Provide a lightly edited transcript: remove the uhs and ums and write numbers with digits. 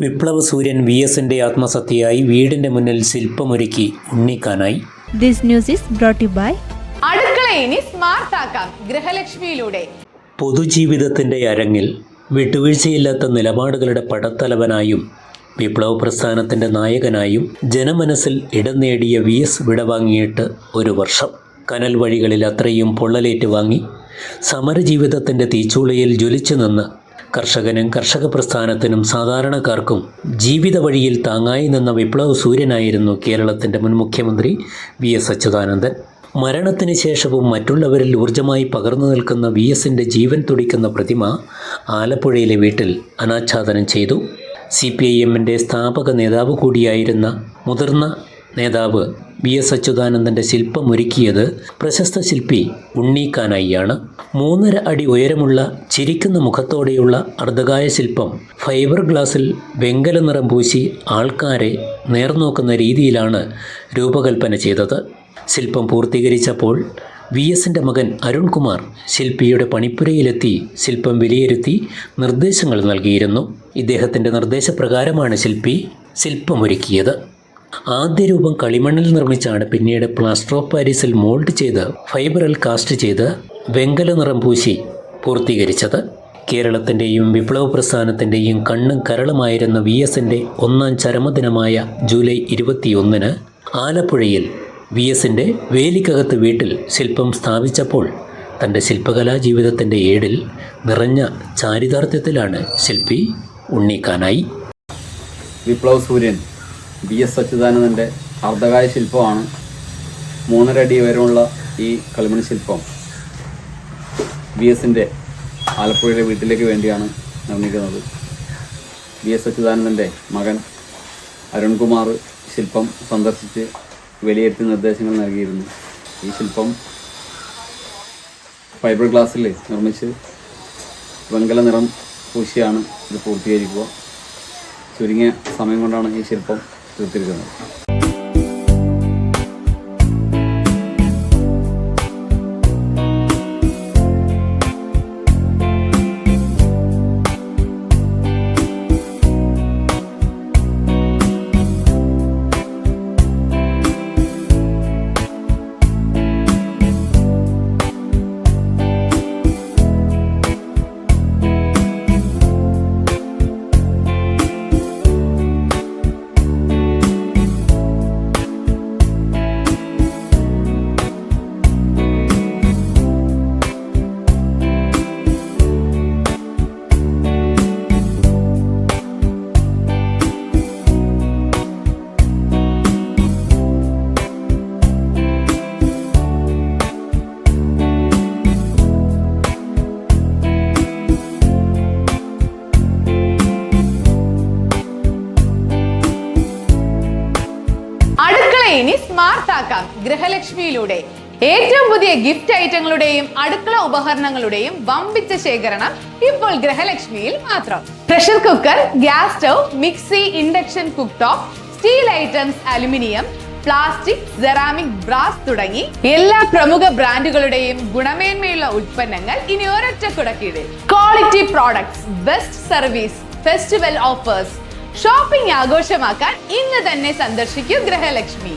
വിപ്ലവ സൂര്യൻ VSന്റെ ആത്മസത്യയായി വീടിന്റെ മുന്നിൽ ശില്പമൊരുക്കി ഉണ്ണിക്കാനായി. This news is brought to you by അടുക്കള ഇനി സ്മാർട്ട് ആക്കാം ഗൃഹലക്ഷ്മിയിലൂടെ. പൊതുജീവിതത്തിന്റെ അരങ്ങിൽ വിട്ടുവീഴ്ചയില്ലാത്ത നിലപാടുകളുടെ പടത്തലവനായും വിപ്ലവ പ്രസ്ഥാനത്തിന്റെ നായകനായും ജനമനസ്സിൽ ഇടം നേടിയ VS വിടവാങ്ങിയിട്ട് ഒരു വർഷം. കനൽ വഴികളിൽ അത്രയും പൊള്ളലേറ്റ് വാങ്ങി സമരജീവിതത്തിന്റെ തീച്ചൂളയിൽ ജ്വലിച്ചു നിന്ന് കർഷകനും കർഷക പ്രസ്ഥാനത്തിനും സാധാരണക്കാർക്കും ജീവിത വഴിയിൽ താങ്ങായി നിന്ന വിപ്ലവ സൂര്യനായിരുന്നു കേരളത്തിൻ്റെ മുൻ മുഖ്യമന്ത്രി VS അച്യുതാനന്ദൻ. മരണത്തിന് ശേഷവും മറ്റുള്ളവരിൽ ഊർജ്ജമായി പകർന്നു നിൽക്കുന്ന VSന്റെ ജീവൻ തുടിക്കുന്ന പ്രതിമ ആലപ്പുഴയിലെ വീട്ടിൽ അനാച്ഛാദനം ചെയ്തു. CPIMന്റെ സ്ഥാപക നേതാവ് കൂടിയായിരുന്ന മുതിർന്ന നേതാവ് VS അച്യുതാനന്ദൻ്റെ ശില്പമൊരുക്കിയത് പ്രശസ്ത ശില്പി ഉണ്ണിക്കാനായിയാണ്. 3.5 അടി ഉയരമുള്ള ചിരിക്കുന്ന മുഖത്തോടെയുള്ള അർദ്ധകായ ശില്പം ഫൈബർ ഗ്ലാസിൽ വെങ്കല നിറം പൂശി ആൾക്കാരെ നേർനോക്കുന്ന രീതിയിലാണ് രൂപകൽപ്പന ചെയ്തത്. ശില്പം പൂർത്തീകരിച്ചപ്പോൾ VSന്റെ മകൻ അരുൺകുമാർ ശില്പിയുടെ പണിപ്പുരയിലെത്തി ശില്പം വിലയിരുത്തി നിർദ്ദേശങ്ങൾ നൽകിയിരുന്നു. ഇദ്ദേഹത്തിൻ്റെ നിർദ്ദേശപ്രകാരമാണ് ശില്പി ശില്പമൊരുക്കിയത്. ആദ്യ രൂപം കളിമണ്ണിൽ നിർമ്മിച്ചാണ് പിന്നീട് പ്ലാസ്റ്റർ ഓഫ് പാരീസിൽ മോൾഡ് ചെയ്ത് ഫൈബറിൽ കാസ്റ്റ് ചെയ്ത് വെങ്കല നിറം പൂശി പൂർത്തീകരിച്ചത്. കേരളത്തിൻ്റെയും വിപ്ലവ പ്രസ്ഥാനത്തിൻ്റെയും കണ്ണും കരളുമായിരുന്ന VSന്റെ 1-ാം ചരമദിനമായ ജൂലൈ 21-ന് ആലപ്പുഴയിൽ VSന്റെ വേലിക്കകത്ത് വീട്ടിൽ ശില്പം സ്ഥാപിച്ചപ്പോൾ തൻ്റെ ശില്പകലാ ജീവിതത്തിൻ്റെ ഏടിൽ നിറഞ്ഞ ചാരിതാർത്ഥ്യത്തിലാണ് ശില്പി ഉണ്ണിക്കാനായി. വിപ്ലവ സൂര്യൻ VS അച്യുതാനന്ദൻ്റെ അർദ്ധകായ ശില്പമാണ്. 3.5 അടി ഉയരമുള്ള ഈ കളിമൺ ശില്പം VSന്റെ ആലപ്പുഴയിലെ വീട്ടിലേക്ക് വേണ്ടിയാണ് നിർമ്മിക്കുന്നത്. VS അച്യുതാനന്ദൻ്റെ മകൻ അരുൺകുമാർ ശില്പം സന്ദർശിച്ച് വിലയിരുത്തി നിർദ്ദേശങ്ങൾ നൽകിയിരുന്നു. ഈ ശില്പം ഫൈബർ ഗ്ലാസ്സിൽ നിർമ്മിച്ച് വെങ്കല നിറം പൂശിയാണ് ഇത് പൂർത്തീകരിക്കുക. ചുരുങ്ങിയ സമയം കൊണ്ടാണ് ഈ ശില്പം തീർത്തിരിക്കുന്നത്. ഇനി സ്മാർട്ട് ആക്കാം ഗൃഹലക്ഷ്മിയിലൂടെ. ഏറ്റവും പുതിയ ഗിഫ്റ്റ് ഐറ്റങ്ങളുടെയും അടുക്കള ഉപകരണങ്ങളുടെയും വമ്പിച്ച ശേഖരണം ഇപ്പോൾ ഗൃഹലക്ഷ്മിയിൽ മാത്രം. Pressure cooker, gas stove, mixie, induction cook top, steel items, aluminium, plastic, ceramic, brass തുടങ്ങി എല്ലാ പ്രമുഖ ബ്രാൻഡുകളുടെയും ഗുണമേന്മയുള്ള ഉൽപ്പന്നങ്ങൾ ഇനി ഒരൊറ്റ കുടക്കീഴിൽ. Quality products, best service, festival offers. Shopping ആഘോഷമാക്കാൻ ഇന്ന് തന്നെ സന്ദർശിക്കൂ ഗൃഹലക്ഷ്മി.